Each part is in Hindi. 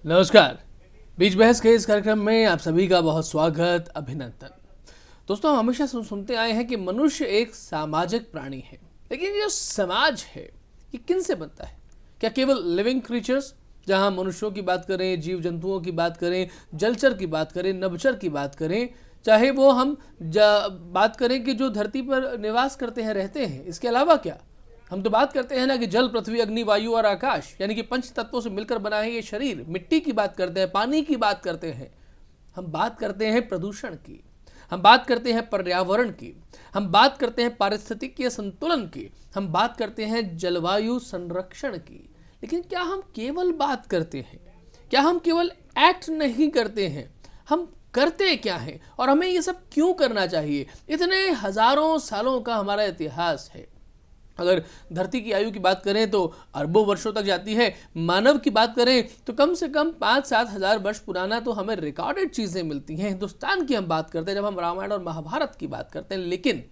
नमस्कार। बीच बहस के इस कार्यक्रम में आप सभी का बहुत स्वागत, अभिनंदन। दोस्तों, हम हमेशा सुनते आए हैं कि मनुष्य एक सामाजिक प्राणी है, लेकिन ये जो समाज है ये किन से बनता है? क्या केवल लिविंग क्रीचर्स, जहां मनुष्यों की बात करें, जीव जंतुओं की बात करें, जलचर की बात करें, नभचर की बात करें, चाहे वो हम बात करें कि जो धरती पर निवास करते हैं, रहते हैं, इसके अलावा क्या? हम तो बात करते हैं ना कि जल, पृथ्वी, अग्नि, वायु और आकाश, यानी कि पंच तत्वों से मिलकर बना है ये शरीर। मिट्टी की बात करते हैं, पानी की बात करते हैं, हम बात करते हैं प्रदूषण की, हम बात करते हैं पर्यावरण की, हम बात करते हैं पारिस्थितिकीय संतुलन की, हम बात करते हैं जलवायु संरक्षण की। लेकिन क्या हम केवल बात करते हैं? क्या हम केवल एक्ट नहीं करते हैं? हम करते क्या हैं और हमें ये सब क्यों करना चाहिए? इतने हजारों सालों का हमारा इतिहास है। अगर धरती की आयु की बात करें तो अरबों वर्षों तक जाती है। मानव की बात करें तो कम से कम 5-7 हजार वर्ष पुराना तो हमें रिकॉर्डेड चीज़ें मिलती हैं। हिंदुस्तान की हम बात करते हैं जब हम रामायण और महाभारत की बात करते हैं। लेकिन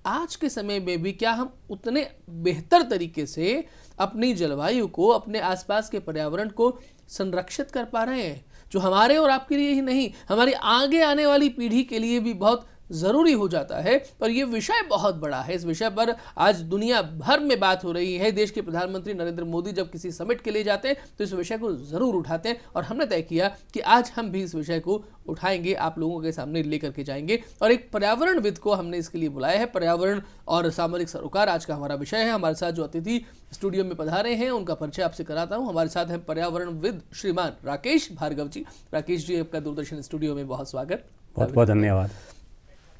आज के समय में भी क्या हम उतने बेहतर तरीके से अपनी जलवायु को, अपने आसपास के पर्यावरण को संरक्षित कर पा रहे हैं, जो हमारे और आपके लिए ही नहीं, हमारी आगे आने वाली पीढ़ी के लिए भी बहुत ज़रूरी हो जाता है? पर यह विषय बहुत बड़ा है। इस विषय पर आज दुनिया भर में बात हो रही है। देश के प्रधानमंत्री नरेंद्र मोदी जब किसी समिट के लिए जाते हैं तो इस विषय को ज़रूर उठाते हैं, और हमने तय किया कि आज हम भी इस विषय को उठाएंगे, आप लोगों के सामने लेकर के जाएंगे। और एक पर्यावरणविद को हमने इसके लिए बुलाया है। पर्यावरण और सामरिक सरोकार आज का हमारा विषय है। हमारे साथ जो अतिथि स्टूडियो में पधारे हैं उनका परिचय आपसे कराता हूँ। हमारे साथ हैं पर्यावरणविद श्रीमान राकेश भार्गव जी। राकेश जी, आपका दूरदर्शन स्टूडियो में बहुत स्वागत। बहुत बहुत धन्यवाद।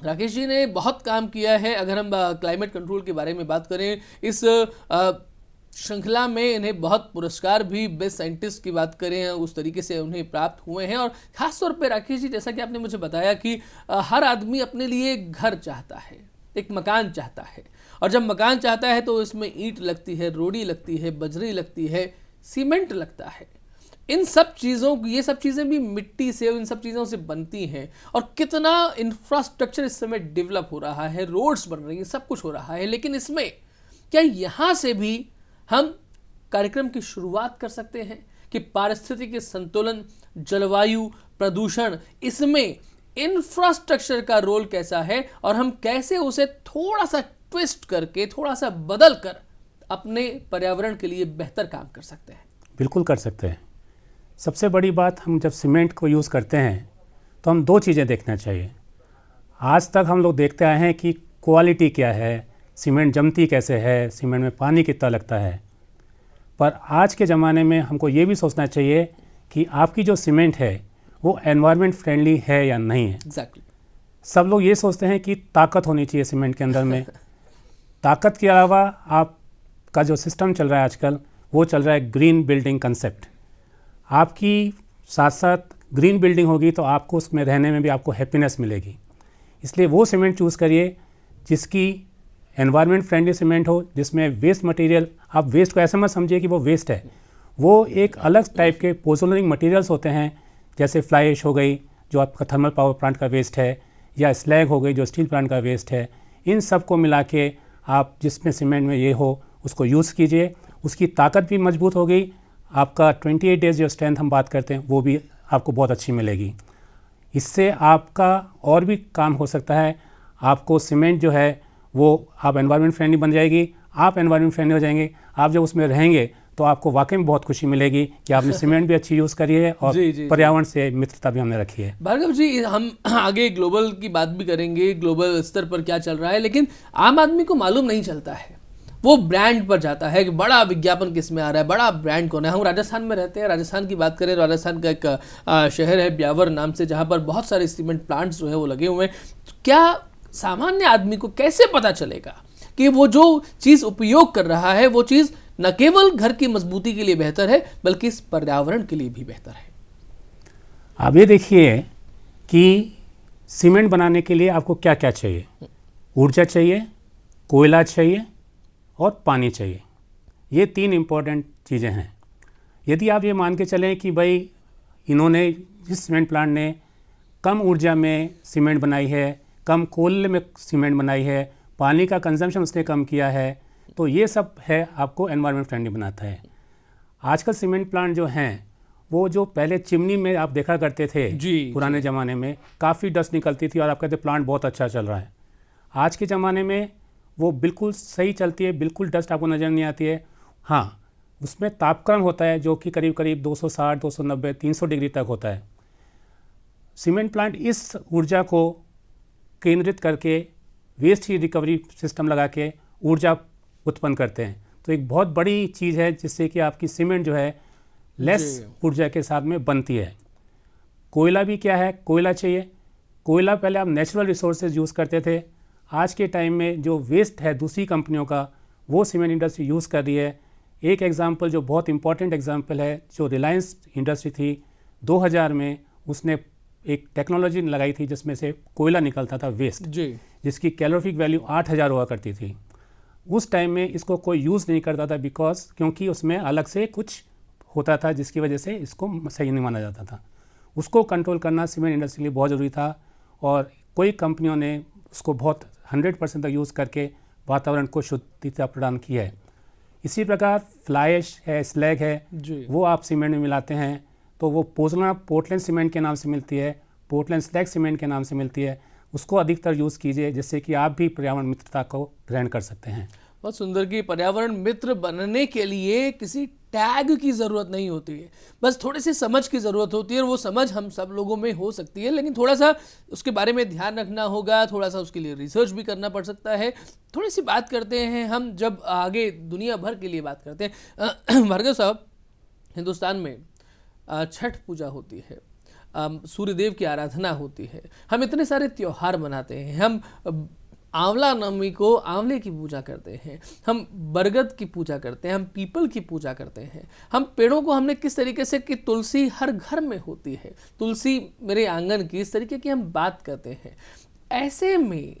राकेश जी ने बहुत काम किया है। अगर हम क्लाइमेट कंट्रोल के बारे में बात करें, इस श्रृंखला में इन्हें बहुत पुरस्कार भी, बेस्ट साइंटिस्ट की बात करें, उस तरीके से उन्हें प्राप्त हुए हैं। और ख़ासतौर पे राकेश जी, जैसा कि आपने मुझे बताया कि हर आदमी अपने लिए एक घर चाहता है, एक मकान चाहता है। और जब मकान चाहता है तो इसमें ईंट लगती है, रोड़ी लगती है, बजरी लगती है, सीमेंट लगता है। इन सब चीज़ों, ये सब चीज़ें भी मिट्टी से, इन सब चीज़ों से बनती हैं। और कितना इंफ्रास्ट्रक्चर इस समय डेवलप हो रहा है, रोड्स बन रही हैं, सब कुछ हो रहा है। लेकिन इसमें क्या यहाँ से भी हम कार्यक्रम की शुरुआत कर सकते हैं कि पारिस्थितिक संतुलन, जलवायु, प्रदूषण, इसमें इंफ्रास्ट्रक्चर का रोल कैसा है और हम कैसे उसे थोड़ा सा ट्विस्ट करके, थोड़ा सा बदल कर अपने पर्यावरण के लिए बेहतर काम कर सकते हैं? बिल्कुल कर सकते हैं। सबसे बड़ी बात, हम जब सीमेंट को यूज़ करते हैं तो हम दो चीज़ें देखना चाहिए। आज तक हम लोग देखते आए हैं कि क्वालिटी क्या है, सीमेंट जमती कैसे है, सीमेंट में पानी कितना लगता है। पर आज के ज़माने में हमको ये भी सोचना चाहिए कि आपकी जो सीमेंट है वो एनवायरनमेंट फ्रेंडली है या नहीं है। एग्जैक्टली। सब लोग ये सोचते हैं कि ताकत होनी चाहिए सीमेंट के अंदर में। ताकत के अलावा आपका जो सिस्टम चल रहा है आजकल, वो चल रहा है ग्रीन बिल्डिंग कंसेप्ट। आपकी साथ साथ ग्रीन बिल्डिंग होगी तो आपको उसमें रहने में भी आपको हैप्पीनेस मिलेगी। इसलिए वो सीमेंट चूज़ करिए जिसकी एनवायरनमेंट फ्रेंडली सीमेंट हो, जिसमें वेस्ट मटेरियल, आप वेस्ट को ऐसा मत समझिए कि वो वेस्ट है। वो एक अलग टाइप के पोजोलरिंग मटेरियल्स होते हैं, जैसे फ्लाई ऐश हो गई जो आपका थर्मल पावर प्लांट का वेस्ट है, या स्लैग हो गई जो स्टील प्लांट का वेस्ट है। इन सब को मिला के आप जिसमें सीमेंट में ये हो उसको यूज़ कीजिए। उसकी ताकत भी मजबूत हो गई, आपका 28 डेज जो स्ट्रेंथ हम बात करते हैं वो भी आपको बहुत अच्छी मिलेगी। इससे आपका और भी काम हो सकता है। आपको सीमेंट जो है वो आप एनवायरनमेंट फ्रेंडली बन जाएगी, आप एनवायरनमेंट फ्रेंडली हो जाएंगे। आप जब उसमें रहेंगे तो आपको वाकई में बहुत खुशी मिलेगी कि आपने सीमेंट भी अच्छी यूज़ करी है और पर्यावरण से मित्रता भी हमने रखी है। भार्गव जी, हम आगे ग्लोबल की बात भी करेंगे, ग्लोबल स्तर पर क्या चल रहा है, लेकिन आम आदमी को मालूम नहीं चलता है। वो ब्रांड पर जाता है कि बड़ा विज्ञापन किस में आ रहा है, बड़ा ब्रांड कौन है। हम राजस्थान में रहते हैं, राजस्थान की बात करें, राजस्थान का एक शहर है ब्यावर नाम से, जहाँ पर बहुत सारे सीमेंट प्लांट्स जो है वो लगे हुए हैं। क्या सामान्य आदमी को कैसे पता चलेगा कि वो जो चीज़ उपयोग कर रहा है वो चीज़ न केवल घर की मजबूती के लिए बेहतर है बल्कि इस पर्यावरण के लिए भी बेहतर है? आप ये देखिए कि सीमेंट बनाने के लिए आपको क्या क्या चाहिए। ऊर्जा चाहिए, कोयला चाहिए और पानी चाहिए। ये तीन इम्पोर्टेंट चीज़ें हैं। यदि आप ये मान के चलें कि भाई इन्होंने, जिस सीमेंट प्लांट ने कम ऊर्जा में सीमेंट बनाई है, कम कोयले में सीमेंट बनाई है, पानी का कंजम्पशन उसने कम किया है, तो ये सब है आपको एनवायरनमेंट फ्रेंडली बनाता है। आजकल सीमेंट प्लांट जो हैं वो जो पहले चिमनी में आप देखा करते थे जी, पुराने ज़माने में, काफ़ी डस्ट निकलती थी और आप कहते प्लांट बहुत अच्छा चल रहा है। आज के ज़माने में वो बिल्कुल सही चलती है, बिल्कुल डस्ट आपको नज़र नहीं आती है। हाँ, उसमें तापक्रम होता है जो कि करीब करीब 260, 290, 300 डिग्री तक होता है। सीमेंट प्लांट इस ऊर्जा को केंद्रित करके वेस्ट हीट रिकवरी सिस्टम लगा के ऊर्जा उत्पन्न करते हैं। तो एक बहुत बड़ी चीज़ है जिससे कि आपकी सीमेंट जो है लेस ऊर्जा के साथ में बनती है। कोयला भी क्या है, कोयला चाहिए। कोयला पहले आप नेचुरल रिसोर्सेज यूज़ करते थे, आज के टाइम में जो वेस्ट है दूसरी कंपनियों का वो सीमेंट इंडस्ट्री यूज़ कर रही है। एक एग्जांपल जो बहुत इंपॉर्टेंट एग्जांपल है, जो रिलायंस इंडस्ट्री थी 2000 में उसने एक टेक्नोलॉजी लगाई थी जिसमें से कोयला निकलता था वेस्ट जी, जिसकी कैलोरीफिक वैल्यू 8000 हुआ करती थी। उस टाइम में इसको कोई यूज़ नहीं करता था क्योंकि उसमें अलग से कुछ होता था जिसकी वजह से इसको सही नहीं माना जाता था। उसको कंट्रोल करना सीमेंट इंडस्ट्री के लिए बहुत ज़रूरी था और कई कंपनियों ने उसको बहुत 100% तक यूज़ करके वातावरण को शुद्धता प्रदान की है। इसी प्रकार फ्लाई ऐश है, स्लैग है, वो आप सीमेंट में मिलाते हैं तो वो पोर्टलैंड सीमेंट के नाम से मिलती है, पोर्टलैंड स्लैग सीमेंट के नाम से मिलती है। उसको अधिकतर यूज़ कीजिए जिससे कि आप भी पर्यावरण मित्रता को ग्रहण कर सकते हैं। बहुत सुंदर कि पर्यावरण मित्र बनने के लिए किसी टैग की ज़रूरत नहीं होती है, बस थोड़ी सी समझ की ज़रूरत होती है और वो समझ हम सब लोगों में हो सकती है, लेकिन थोड़ा सा उसके बारे में ध्यान रखना होगा, थोड़ा सा उसके लिए रिसर्च भी करना पड़ सकता है। थोड़ी सी बात करते हैं हम जब आगे दुनिया भर के लिए बात करते हैं। भार्गव साहब, हिंदुस्तान में छठ पूजा होती है, सूर्यदेव की आराधना होती है, हम इतने सारे त्यौहार मनाते हैं, हम आंवला नवमी को आंवले की पूजा करते हैं, हम बरगद की पूजा करते हैं, हम पीपल की पूजा करते हैं, हम पेड़ों को हमने किस तरीके से कि तुलसी हर घर में होती है, तुलसी मेरे आंगन की, इस तरीके की हम बात करते हैं। ऐसे में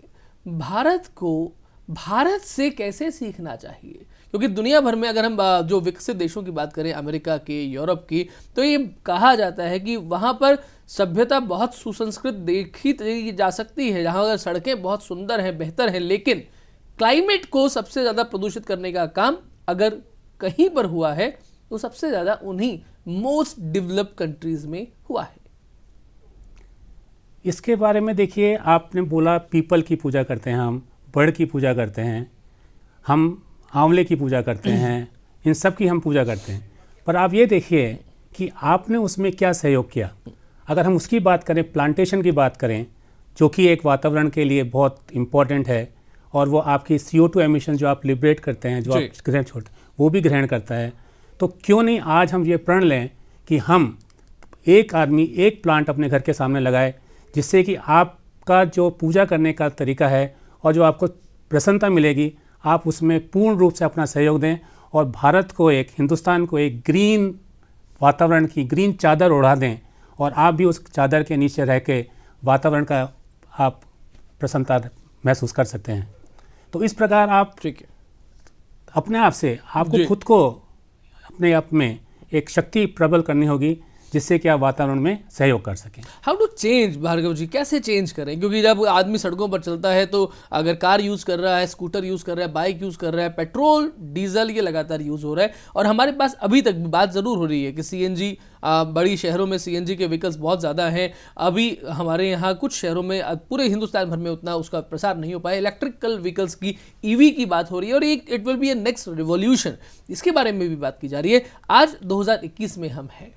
भारत को भारत से कैसे सीखना चाहिए? क्योंकि दुनिया भर में अगर हम जो विकसित देशों की बात करें, अमेरिका की, यूरोप की, तो ये कहा जाता है कि वहाँ पर सभ्यता बहुत सुसंस्कृत देखी जा सकती है, जहाँ अगर सड़कें बहुत सुंदर हैं, बेहतर हैं, लेकिन क्लाइमेट को सबसे ज़्यादा प्रदूषित करने का काम अगर कहीं पर हुआ है तो सबसे ज़्यादा उन्हीं मोस्ट डेवलप्ड कंट्रीज़ में हुआ है। इसके बारे में देखिए, आपने बोला पीपल की पूजा करते हैं, हम बड़ की पूजा करते हैं, हम आंवले की पूजा करते हैं, इन सब की हम पूजा करते हैं, पर आप ये देखिए कि आपने उसमें क्या सहयोग किया। अगर हम उसकी बात करें, प्लांटेशन की बात करें, जो कि एक वातावरण के लिए बहुत इम्पॉर्टेंट है और वो आपकी CO2 एमिशन जो आप लिबरेट करते हैं, जो आप ग्रहण छोड़ते हैं, वो भी ग्रहण करता है। तो क्यों नहीं आज हम ये प्रण लें कि हम एक आदमी एक प्लांट अपने घर के सामने लगाए, जिससे कि आपका जो पूजा करने का तरीका है और जो आपको प्रसन्नता मिलेगी, आप उसमें पूर्ण रूप से अपना सहयोग दें और भारत को, एक हिंदुस्तान को एक ग्रीन वातावरण की ग्रीन चादर ओढ़ा दें और आप भी उस चादर के नीचे रह के वातावरण का आप प्रसन्नता महसूस कर सकते हैं। तो इस प्रकार आप अपने आप से आपको खुद को अपने आप में एक शक्ति प्रबल करनी होगी जिससे कि आप वातावरण में सहयोग कर सकें। हाउ टू चेंज, भार्गव जी, कैसे चेंज करें? क्योंकि जब आदमी सड़कों पर चलता है तो अगर कार यूज़ कर रहा है, स्कूटर यूज़ कर रहा है, बाइक यूज़ कर रहा है, पेट्रोल डीजल ये लगातार यूज़ हो रहा है, और हमारे पास अभी तक बात ज़रूर हो रही है कि CNG, बड़ी शहरों में CNG के व्हीकल्स बहुत ज़्यादा हैं। अभी हमारे यहाँ कुछ शहरों में, पूरे हिंदुस्तान भर में उतना उसका प्रसार नहीं हो पाया। इलेक्ट्रिकल व्हीकल्स की, EV की बात हो रही है और it will be A next revolution, इसके बारे में भी बात की जा रही है। आज 2021 में हम हैं,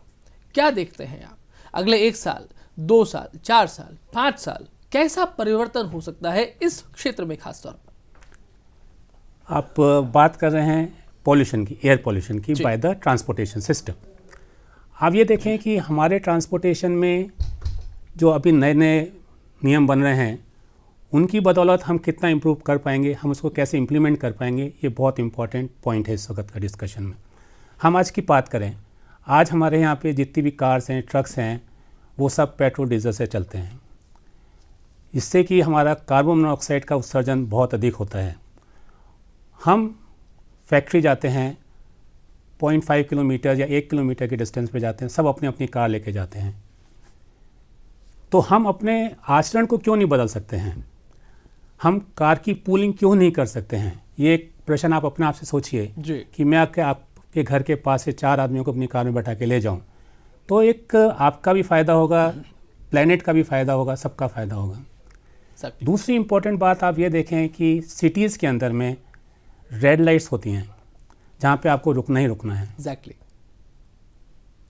क्या देखते हैं आप अगले 1 साल, 2 साल, 4 साल, 5 साल कैसा परिवर्तन हो सकता है इस क्षेत्र में खास तौर पर? आप बात कर रहे हैं पॉल्यूशन की, एयर पॉल्यूशन की बाय द ट्रांसपोर्टेशन सिस्टम। आप ये देखें कि हमारे ट्रांसपोर्टेशन में जो अभी नए नए नियम बन रहे हैं, उनकी बदौलत हम कितना इम्प्रूव कर पाएंगे, हम उसको कैसे इम्प्लीमेंट कर पाएंगे, ये बहुत इंपॉर्टेंट पॉइंट है इस वक्त का डिस्कशन में। हम आज की बात करें, आज हमारे यहाँ पे जितनी भी कार्स हैं, ट्रक्स हैं, वो सब पेट्रोल डीजल से चलते हैं। इससे कि हमारा कार्बन मोनोऑक्साइड का उत्सर्जन बहुत अधिक होता है। हम फैक्ट्री जाते हैं, 0.5 किलोमीटर या 1 किलोमीटर के डिस्टेंस पे जाते हैं, सब अपनी अपनी कार लेके जाते हैं। तो हम अपने आचरण को क्यों नहीं बदल सकते हैं? हम कार की पूलिंग क्यों नहीं कर सकते हैं? ये एक प्रश्न आप अपने आप से सोचिए कि मैं आपके घर के पास से 4 आदमियों को अपनी कार में बैठा के ले जाऊं, तो एक आपका भी फ़ायदा होगा, प्लेनेट का भी फ़ायदा होगा, सबका फ़ायदा होगा। Exactly. दूसरी इम्पोर्टेंट बात आप ये देखें कि सिटीज़ के अंदर में रेड लाइट्स होती हैं जहाँ पे आपको रुकना ही रुकना है। Exactly.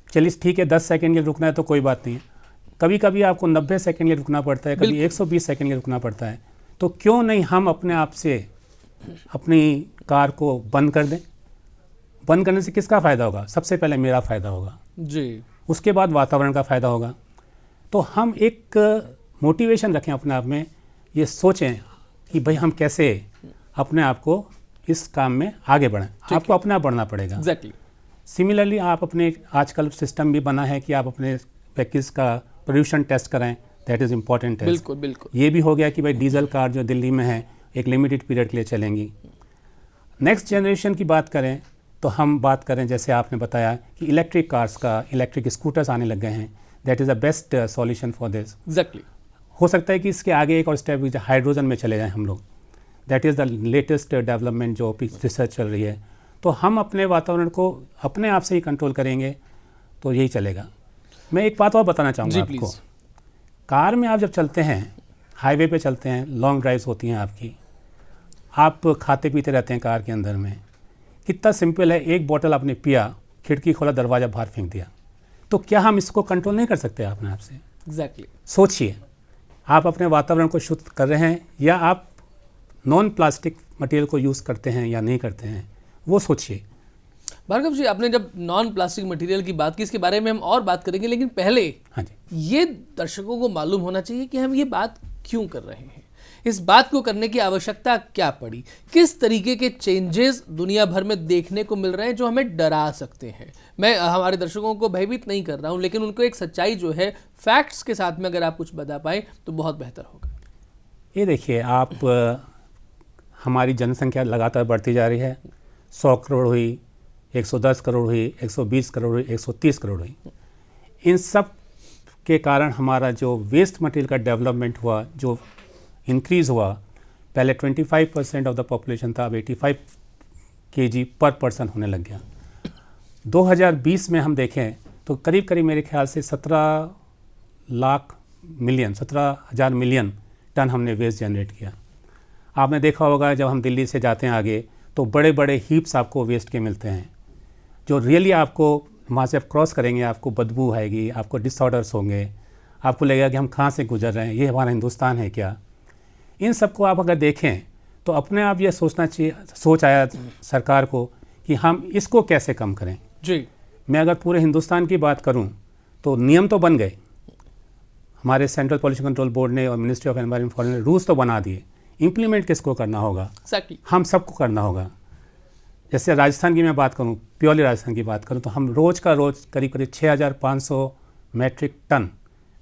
चलिए ठीक है, 10 सेकंड के लिए रुकना है तो कोई बात नहीं है, कभी कभी आपको 90 सेकंड के लिए रुकना पड़ता है, कभी 120 सेकंड के लिए रुकना पड़ता है। तो क्यों नहीं हम अपने आप से अपनी कार को बंद कर दें। बंद करने से किसका फ़ायदा होगा? सबसे पहले मेरा फ़ायदा होगा जी, उसके बाद वातावरण का फ़ायदा होगा। तो हम एक मोटिवेशन रखें अपने आप में, ये सोचें कि भाई हम कैसे अपने आप को इस काम में आगे बढ़ें। आपको अपने आप बढ़ना पड़ेगा। एग्जैक्टली। सिमिलरली आप अपने आजकल सिस्टम भी बना है कि आप अपने व्हीकल्स का पोल्यूशन टेस्ट कराएं, दैट इज़ इम्पॉर्टेंट टेस्ट। बिल्कुल बिल्कुल। ये भी हो गया कि भाई डीजल कार जो दिल्ली में है एक लिमिटेड पीरियड के लिए चलेंगी। नेक्स्ट जनरेशन की बात करें तो हम बात करें, जैसे आपने बताया कि इलेक्ट्रिक कार्स का, इलेक्ट्रिक स्कूटर्स आने लग गए हैं, that is the best solution for this. Exactly. हो सकता है कि इसके आगे एक और स्टेप हाइड्रोजन में चले जाएं हम लोग, that is the latest development जो रिसर्च चल रही है। तो हम अपने वातावरण को अपने आप से ही कंट्रोल करेंगे तो यही चलेगा। मैं एक बात और बताना चाहूँगा आपको, प्लीज़। कार में आप जब चलते हैं, हाईवे पे चलते हैं, लॉन्ग ड्राइव्स होती हैं आपकी, आप खाते पीते रहते हैं कार के अंदर में, कितना सिंपल है, एक बोतल आपने पिया, खिड़की खोला, दरवाज़ा बाहर फेंक दिया, तो क्या हम इसको कंट्रोल नहीं कर सकते अपने आप से? एग्जैक्टली। सोचिए, आप अपने वातावरण को शुद्ध कर रहे हैं या आप नॉन प्लास्टिक मटेरियल को यूज़ करते हैं या नहीं करते हैं, वो सोचिए। भार्गव जी, आपने जब नॉन प्लास्टिक मटेरियल की बात की, इसके बारे में हम और बात करेंगे, लेकिन पहले हाँ जी, ये दर्शकों को मालूम होना चाहिए कि हम ये बात क्यों कर रहे हैं, इस बात को करने की आवश्यकता क्या पड़ी, किस तरीके के चेंजेस दुनिया भर में देखने को मिल रहे हैं जो हमें डरा सकते हैं। मैं हमारे दर्शकों को भयभीत नहीं कर रहा हूं, लेकिन उनको एक सच्चाई जो है फैक्ट्स के साथ में अगर आप कुछ बता पाए तो बहुत बेहतर होगा। ये देखिए आप, हमारी जनसंख्या लगातार बढ़ती जा रही है, 100 करोड़ हुई, 110 करोड़ हुई, 120 करोड़ हुई, 130 करोड़ हुई। इन सब के कारण हमारा जो वेस्ट मटेरियल का डेवलपमेंट हुआ, जो इंक्रीज़ हुआ, पहले 25% ऑफ द पॉपुलेशन था, अब 85 kg पर पर्सन होने लग गया। 2020 में हम देखें तो करीब करीब मेरे ख्याल से 17,00,000 मिलियन टन हमने वेस्ट जनरेट किया। आपने देखा होगा जब हम दिल्ली से जाते हैं आगे तो बड़े बड़े हीप्स आपको वेस्ट के मिलते हैं, जो रियली आपको वहाँ से आप क्रॉस करेंगे आपको बदबू आएगी, आपको डिसऑर्डर्स होंगे, आपको लगेगा कि हम कहाँ से गुजर रहे हैं, ये हमारा हिंदुस्तान है क्या। इन सब को आप अगर देखें तो अपने आप ये सोचना चाहिए, सोच आया सरकार को कि हम इसको कैसे कम करें। जी, मैं अगर पूरे हिंदुस्तान की बात करूं तो नियम तो बन गए, हमारे सेंट्रल पॉल्यूशन कंट्रोल बोर्ड ने और मिनिस्ट्री ऑफ एनवायरनमेंट ने रूल्स तो बना दिए, इम्प्लीमेंट किसको करना होगा? एग्जैक्टली। हम सबको करना होगा। जैसे राजस्थान की मैं बात करूं, प्योरली राजस्थान की बात करूं, तो हम रोज़ का रोज़ करीब करीब 6,500 मैट्रिक टन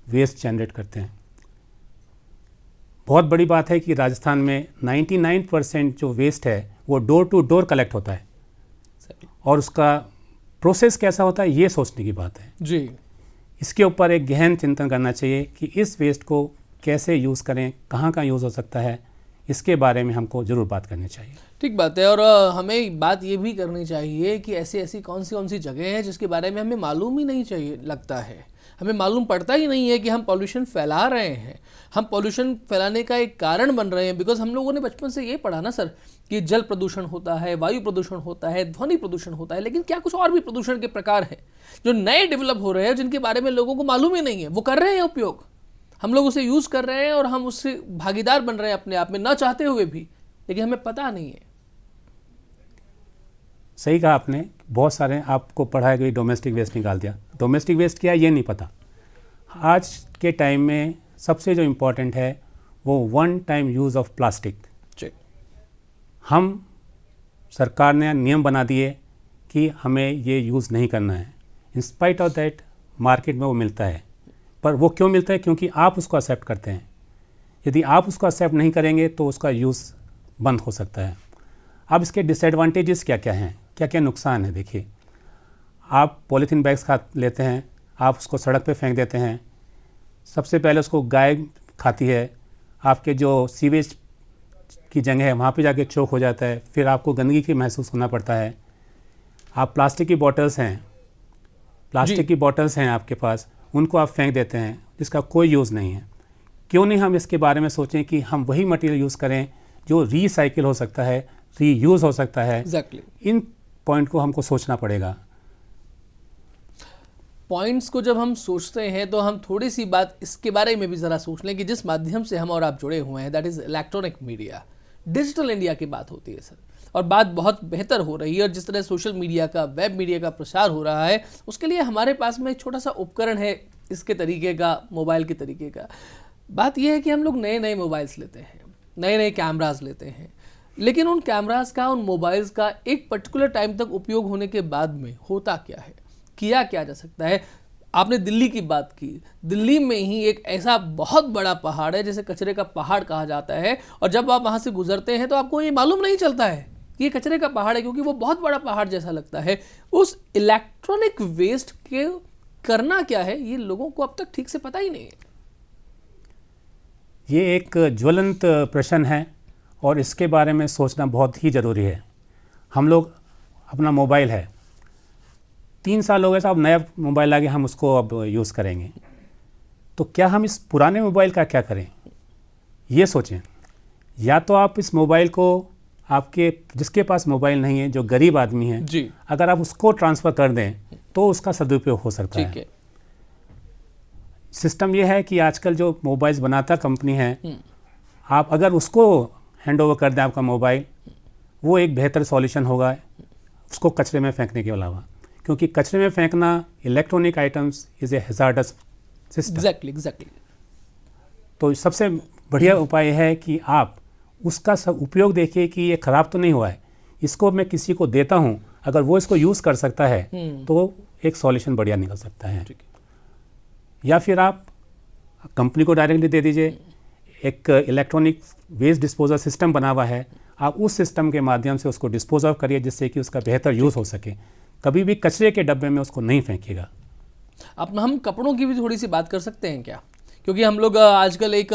वेस्ट जनरेट करते हैं। बहुत बड़ी बात है कि राजस्थान में 99% जो वेस्ट है वो डोर टू डोर कलेक्ट होता है, और उसका प्रोसेस कैसा होता है ये सोचने की बात है। जी, इसके ऊपर एक गहन चिंतन करना चाहिए कि इस वेस्ट को कैसे यूज़ करें, कहाँ का यूज़ हो सकता है, इसके बारे में हमको ज़रूर बात करनी चाहिए। ठीक बात है। और हमें बात ये भी करनी चाहिए कि ऐसी ऐसी कौन सी जगह हैं जिसके बारे में हमें मालूम ही नहीं चाहिए, लगता है हमें मालूम पड़ता ही नहीं है कि हम पॉल्यूशन फैला रहे हैं, हम पॉल्यूशन फैलाने का एक कारण बन रहे हैं। बिकॉज हम लोगों ने बचपन से ये पढ़ा ना सर कि जल प्रदूषण होता है, वायु प्रदूषण होता है, ध्वनि प्रदूषण होता है, लेकिन क्या कुछ और भी प्रदूषण के प्रकार हैं जो नए डेवलप हो रहे हैं, जिनके बारे में लोगों को मालूम ही नहीं है। वो कर रहे हैं उपयोग, हम लोग उसे यूज़ कर रहे हैं और हम उससे भागीदार बन रहे हैं अपने आप में, ना चाहते हुए भी, लेकिन हमें पता नहीं है। सही कहा आपने, बहुत सारे आपको पढ़ाया गई डोमेस्टिक वेस्ट निकाल दिया, डोमेस्टिक वेस्ट क्या है ये नहीं पता। आज के टाइम में सबसे जो इम्पोर्टेंट है वो one time use of plastic. हम सरकार ने नियम बना दिए कि हमें ये यूज़ नहीं करना है, in spite of that market में वो मिलता है। पर वो क्यों मिलता है? क्योंकि आप उसको एक्सेप्ट करते हैं। यदि आप उसको एक्सेप्ट नहीं करेंगे तो उसका यूज़ बंद हो सकता है। अब इसके डिसएडवांटेजेस क्या क्या हैं, क्या क्या नुकसान है? देखिए, आप पॉलीथीन बैग्स खा लेते हैं, आप उसको सड़क पे फेंक देते हैं, सबसे पहले उसको गाय खाती है, आपके जो सीवेज की जगह है वहाँ पे जाके चौक हो जाता है, फिर आपको गंदगी की महसूस होना पड़ता है। आप प्लास्टिक की बॉटल्स हैं, प्लास्टिक की बॉटल्स हैं आपके पास, उनको आप फेंक देते हैं जिसका कोई यूज़ नहीं है। क्यों नहीं हम इसके बारे में सोचें कि हम वही मटेरियल यूज़ करें जो रीसाइकिल हो सकता है, रीयूज़ हो सकता है। एग्जैक्टली। इन पॉइंट को हमको सोचना पड़ेगा। पॉइंट्स को जब हम सोचते हैं तो हम थोड़ी सी बात इसके बारे में भी ज़रा सोच लें कि जिस माध्यम से हम और आप जुड़े हुए हैं, that is electronic media, digital India की बात होती है सर, और बात बहुत बेहतर हो रही है। और जिस तरह सोशल मीडिया का, वेब मीडिया का प्रसार हो रहा है, उसके लिए हमारे पास में एक छोटा सा उपकरण है इसके तरीके का, मोबाइल के तरीके का। बात यह है कि हम लोग नए नए मोबाइल्स लेते हैं, नए नए कैमराज लेते हैं, लेकिन उन कैमराज का, उन मोबाइल्स का एक पर्टिकुलर टाइम तक उपयोग होने के बाद में होता क्या है, किया क्या जा सकता है। आपने दिल्ली की बात की, दिल्ली में ही एक ऐसा बहुत बड़ा पहाड़ है जिसे कचरे का पहाड़ कहा जाता है, और जब आप वहाँ से गुजरते हैं तो आपको ये मालूम नहीं चलता है कि ये कचरे का पहाड़ है, क्योंकि वो बहुत बड़ा पहाड़ जैसा लगता है। उस इलेक्ट्रॉनिक वेस्ट के करना क्या है, ये लोगों को अब तक ठीक से पता ही नहीं है। ये एक ज्वलंत प्रश्न है और इसके बारे में सोचना बहुत ही ज़रूरी है। हम लोग, अपना मोबाइल है, 3 साल हो गए साहब, नया मोबाइल आ गया, हम उसको अब यूज़ करेंगे, तो क्या हम इस पुराने मोबाइल का क्या करें, ये सोचें। या तो आप इस मोबाइल को, आपके जिसके पास मोबाइल नहीं है, जो गरीब आदमी है जी, अगर आप उसको ट्रांसफ़र कर दें तो उसका सदुपयोग हो सकता ठीक है। है। सिस्टम ये है कि आजकल जो मोबाइल्स बनाता कंपनी है, आप अगर उसको हैंड ओवर कर दें आपका मोबाइल, वो एक बेहतर सॉल्यूशन होगा उसको कचरे में फेंकने के अलावा, क्योंकि कचरे में फेंकना electronic items is a hazards system. Exactly. तो सबसे बढ़िया उपाय है कि आप उसका सब उपयोग देखिए कि ये ख़राब तो नहीं हुआ है, इसको मैं किसी को देता हूँ, अगर वो इसको यूज़ कर सकता है तो एक सॉल्यूशन बढ़िया निकल सकता है। या फिर आप कंपनी को डायरेक्टली दे दीजिए, एक इलेक्ट्रॉनिक वेस्ट डिस्पोजल सिस्टम बना हुआ है, आप उस सिस्टम के माध्यम से उसको डिस्पोज ऑफ करिए जिससे कि उसका बेहतर यूज़ हो सके। कभी भी कचरे के डब्बे में उसको नहीं फेंकिएगा। अब हम कपड़ों की भी थोड़ी सी बात कर सकते हैं क्या, क्योंकि हम लोग आजकल एक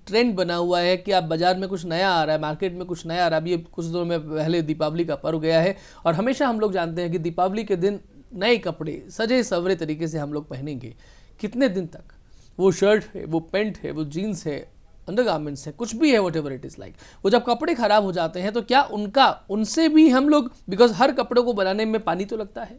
ट्रेंड बना हुआ है कि आप बाजार में कुछ नया आ रहा है, मार्केट में कुछ नया आ रहा है। अभी कुछ दिनों में पहले दीपावली का पर्व गया है, और हमेशा हम लोग जानते हैं कि दीपावली के दिन नए कपड़े सजे सवरे तरीके से हम लोग पहनेंगे। कितने दिन तक वो शर्ट है, वो पैंट है, वो जीन्स है, अंडरगारमेंट्स है, कुछ भी है, what ever it is like, वो जब कपड़े खराब हो जाते हैं तो क्या उनसे भी हम लोग, बिकॉज हर कपड़े को बनाने में पानी तो लगता है।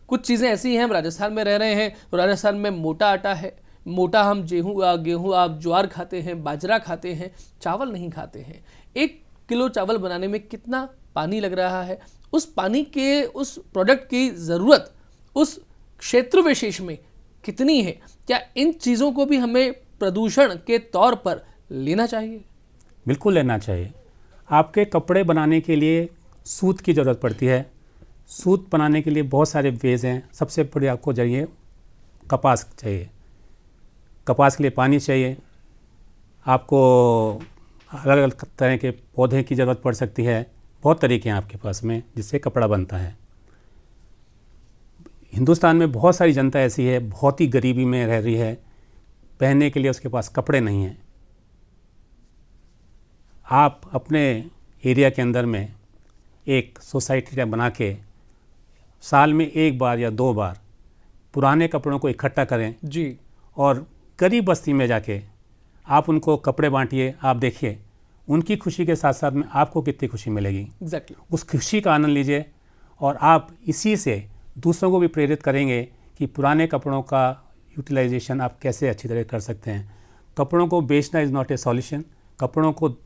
कुछ चीज़ें ऐसी हैं, हम राजस्थान में रह रहे हैं तो राजस्थान में मोटा आटा है, मोटा हम गेहूँ आप ज्वार खाते हैं, बाजरा खाते हैं, चावल नहीं खाते हैं। 1 किलो चावल बनाने में कितना पानी लग रहा है, उस पानी के, उस प्रोडक्ट की ज़रूरत उस क्षेत्र विशेष में कितनी है, क्या इन चीज़ों को भी हमें प्रदूषण के तौर पर लेना चाहिए? बिल्कुल लेना चाहिए। आपके कपड़े बनाने के लिए सूत की ज़रूरत पड़ती है। सूत बनाने के लिए बहुत सारे वेज हैं। सबसे बड़े आपको चाहिए कपास चाहिए, कपास के लिए पानी चाहिए, आपको अलग अलग तरह के पौधे की ज़रूरत पड़ सकती है। बहुत तरीके हैं आपके पास में जिससे कपड़ा बनता है। हिंदुस्तान में बहुत सारी जनता ऐसी है, बहुत ही गरीबी में रह रही है, पहनने के लिए उसके पास कपड़े नहीं हैं। आप अपने एरिया के अंदर में एक सोसाइटी बना के साल में 1 बार या 2 बार पुराने कपड़ों को इकट्ठा करें जी, और गरीब बस्ती में जाके आप उनको कपड़े बांटिए। आप देखिए उनकी खुशी के साथ साथ में आपको कितनी खुशी मिलेगी। एग्जैक्टली। उस खुशी का आनंद लीजिए और आप इसी से दूसरों को भी प्रेरित करेंगे कि पुराने कपड़ों का यूटिलाइजेशन आप कैसे अच्छी तरह कर सकते हैं। कपड़ों को बेचना इज़ नॉट ए सॉल्यूशन। कपड़ों को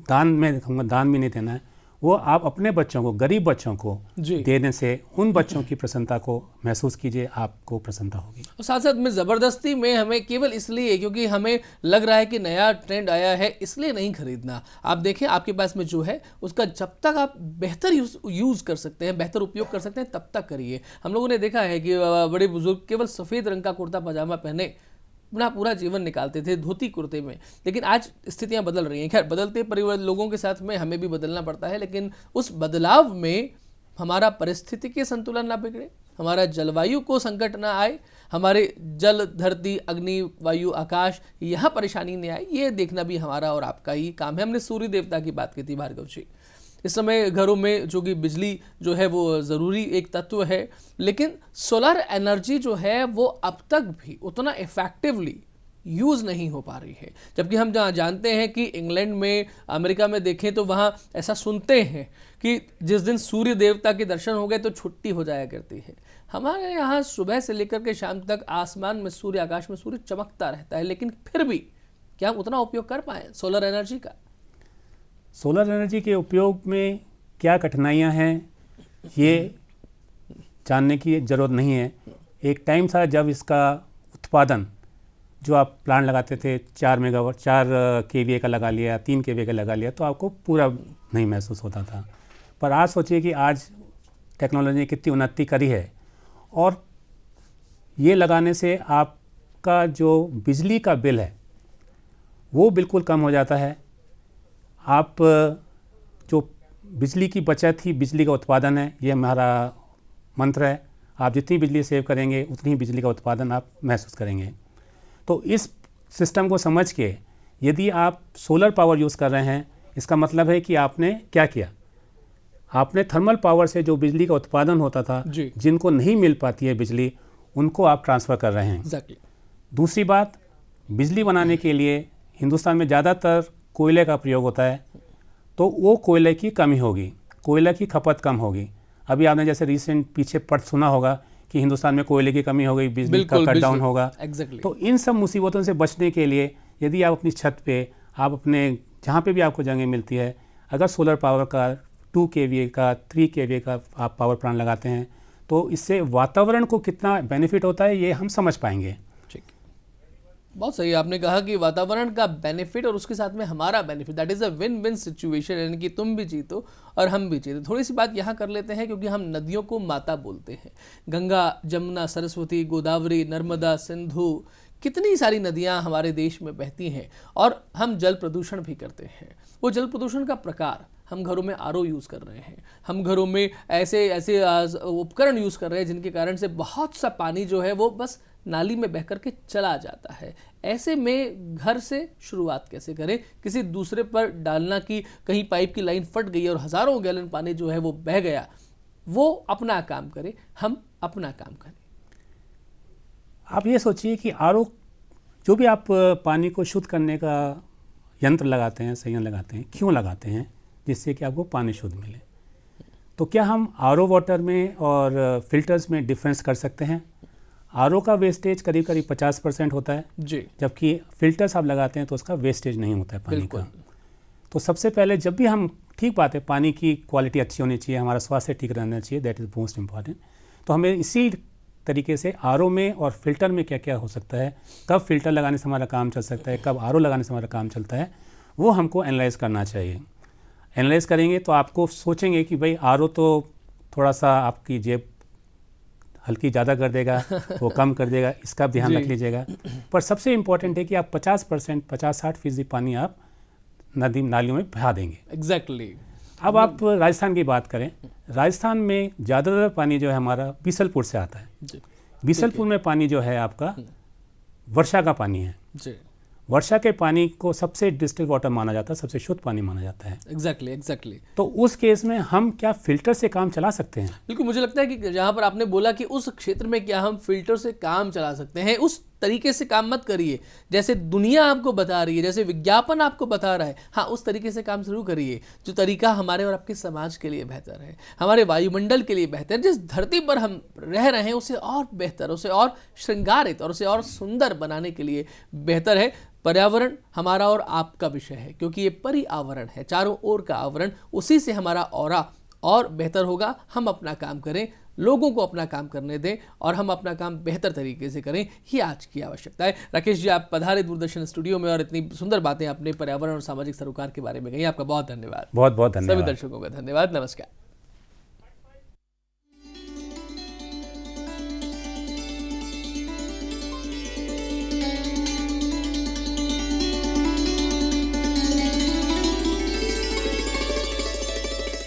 दान भी नहीं देना है, वो आप अपने बच्चों को, गरीब बच्चों को देने से उन बच्चों की प्रसन्नता को महसूस कीजिए, आपको प्रसन्नता होगी। और साथ साथ में ज़बरदस्ती में हमें केवल इसलिए क्योंकि हमें लग रहा है कि नया ट्रेंड आया है इसलिए नहीं खरीदना। आप देखें आपके पास में जो है उसका जब तक आप बेहतर यूज़ कर सकते हैं, बेहतर उपयोग कर सकते हैं, तब तक करिए। हम लोगों ने देखा है कि बड़े बुजुर्ग केवल सफ़ेद रंग का कुर्ता पजामा पहने अपना पूरा जीवन निकालते थे धोती कुर्ते में, लेकिन आज स्थितियां बदल रही हैं। खैर बदलते परिवार लोगों के साथ में हमें भी बदलना पड़ता है, लेकिन उस बदलाव में हमारा परिस्थितिकी संतुलन ना बिगड़े, हमारा जलवायु को संकट ना आए, हमारे जल, धरती, अग्नि, वायु, आकाश यहाँ परेशानी नहीं आए, ये देखना भी हमारा और आपका ही काम है। हमने सूर्य देवता की बात की थी भार्गव जी, इस समय घरों में जो कि बिजली जो है वो ज़रूरी एक तत्व है, लेकिन सोलर एनर्जी जो है वो अब तक भी उतना इफ़ेक्टिवली यूज़ नहीं हो पा रही है। जबकि हम जहाँ जानते हैं कि इंग्लैंड में, अमेरिका में देखें तो वहाँ ऐसा सुनते हैं कि जिस दिन सूर्य देवता के दर्शन हो गए तो छुट्टी हो जाया करती है। हमारे यहाँ सुबह से लेकर के शाम तक आसमान में सूर्य, आकाश में सूर्य चमकता रहता है, लेकिन फिर भी क्या हम उतना उपयोग कर पाएँ सोलर एनर्जी का? सोलर एनर्जी के उपयोग में क्या कठिनाइयाँ हैं ये जानने की ज़रूरत नहीं है। एक टाइम था जब इसका उत्पादन, जो आप प्लांट लगाते थे 4 मेगावाट, 4 केवीए का लगा लिया, 3 केवीए का लगा लिया, तो आपको पूरा नहीं महसूस होता था। पर आज सोचिए कि आज टेक्नोलॉजी ने कितनी उन्नति करी है, और ये लगाने से आपका जो बिजली का बिल है वो बिल्कुल कम हो जाता है। आप जो बिजली की बचत ही बिजली का उत्पादन है, ये हमारा मंत्र है। आप जितनी बिजली सेव करेंगे उतनी ही बिजली का उत्पादन आप महसूस करेंगे। तो इस सिस्टम को समझ के यदि आप सोलर पावर यूज़ कर रहे हैं, इसका मतलब है कि आपने क्या किया, आपने थर्मल पावर से जो बिजली का उत्पादन होता था, जिनको नहीं मिल पाती है बिजली, उनको आप ट्रांसफ़र कर रहे हैं। Exactly. दूसरी बात, बिजली बनाने के लिए हिंदुस्तान में ज़्यादातर कोयले का प्रयोग होता है, तो वो कोयले की कमी होगी, कोयले की खपत कम होगी। अभी आपने जैसे रिसेंट पीछे पढ़ सुना होगा कि हिंदुस्तान में कोयले की कमी हो गई, बिजली का कट डाउन होगा। तो इन सब मुसीबतों से बचने के लिए यदि आप अपनी छत पे, आप अपने जहाँ पे भी आपको जगह मिलती है, अगर सोलर पावर का 2 केवीए का, 3 केवीए का आप पावर प्लांट लगाते हैं, तो इससे वातावरण को कितना बेनिफिट होता है ये हम समझ पाएंगे। बहुत सही आपने कहा कि वातावरण का बेनिफिट और उसके साथ में हमारा benefit, that is a win win situation, यानी कि तुम भी जीतो और हम भी जीतो। थोड़ी सी बात यहाँ कर लेते हैं, क्योंकि हम नदियों को माता बोलते हैं। गंगा, जमुना, सरस्वती, गोदावरी, नर्मदा, सिंधु, कितनी सारी नदियाँ हमारे देश में बहती हैं, और हम जल प्रदूषण भी करते हैं। वो जल प्रदूषण का प्रकार, हम घरों में आरओ यूज़ कर रहे हैं, हम घरों में ऐसे उपकरण यूज़ कर रहे हैं जिनके कारण से बहुत सा पानी जो है वो बस नाली में बह करके चला जाता है। ऐसे में घर से शुरुआत कैसे करें? किसी दूसरे पर डालना कि कहीं पाइप की लाइन फट गई और हज़ारों गैलन पानी जो है वो बह गया, वो अपना काम करे, हम अपना काम करें। आप ये सोचिए कि आरओ, जो भी आप पानी को शुद्ध करने का यंत्र लगाते हैं, संयंत्र लगाते हैं, क्यों लगाते हैं? जिससे कि आपको पानी शुद्ध मिले। तो क्या हम आरओ वाटर में और फिल्टर्स में डिफरेंस कर सकते हैं? आरओ का वेस्टेज करीब करीब 50% होता है जी, जबकि फिल्टर्स आप लगाते हैं तो उसका वेस्टेज नहीं होता है पानी का। तो सबसे पहले जब भी हम, ठीक बात है, पानी की क्वालिटी अच्छी होनी चाहिए, हमारा स्वास्थ्य ठीक रहना चाहिए, दैट इज़ मोस्ट इम्पॉर्टेंट। तो हमें इसी तरीके से आरओ में और फिल्टर में क्या क्या हो सकता है, कब फिल्टर लगाने से हमारा काम चल सकता है, कब आरओ लगाने से हमारा काम चलता है, वो हमको एनालाइज करना चाहिए। एनालाइज करेंगे तो आपको सोचेंगे कि भाई आरओ तो थोड़ा सा आपकी जेब हल्की ज़्यादा कर देगा, वो कम कर देगा, इसका ध्यान रख लीजिएगा। पर सबसे इम्पॉर्टेंट है कि आप 50%, 50-60% पानी आप नदी नालियों में बहा देंगे। एग्जैक्टली। अब आप राजस्थान की बात करें, राजस्थान में ज़्यादातर पानी जो है हमारा बीसलपुर से आता है। बीसलपुर में पानी जो है आपका वर्षा का पानी है जी। वर्षा के पानी को सबसे डिस्टिल्ड वाटर माना जाता है, सबसे शुद्ध पानी माना जाता है। एग्जैक्टली। तो उस केस में हम क्या फिल्टर से काम चला सकते हैं? बिल्कुल, मुझे लगता है कि जहाँ पर आपने बोला कि उस क्षेत्र में क्या हम फिल्टर से काम चला सकते हैं, उस तरीके से काम मत करिए जैसे दुनिया आपको बता रही है, जैसे विज्ञापन आपको बता रहा है। हाँ, उस तरीके से काम शुरू करिए जो तरीका हमारे और आपके समाज के लिए बेहतर है, हमारे वायुमंडल के लिए बेहतर, जिस धरती पर हम रह रहे हैं उसे और बेहतर, उसे और श्रृंगारित और उसे और सुंदर बनाने के लिए बेहतर है। पर्यावरण हमारा और आपका विषय है, क्योंकि ये पर्यावरण है, चारों ओर का आवरण, उसी से हमारा ऑरा और बेहतर होगा। हम अपना काम करें, लोगों को अपना काम करने दें और हम अपना काम बेहतर तरीके से करें, ये आज की आवश्यकता है। राकेश जी, आप पधारे दूरदर्शन स्टूडियो में और इतनी सुंदर बातें अपने पर्यावरण और सामाजिक सरोकार के बारे में कही, आपका बहुत धन्यवाद। बहुत बहुत धन्यवाद। सभी दर्शकों का धन्यवाद। नमस्कार।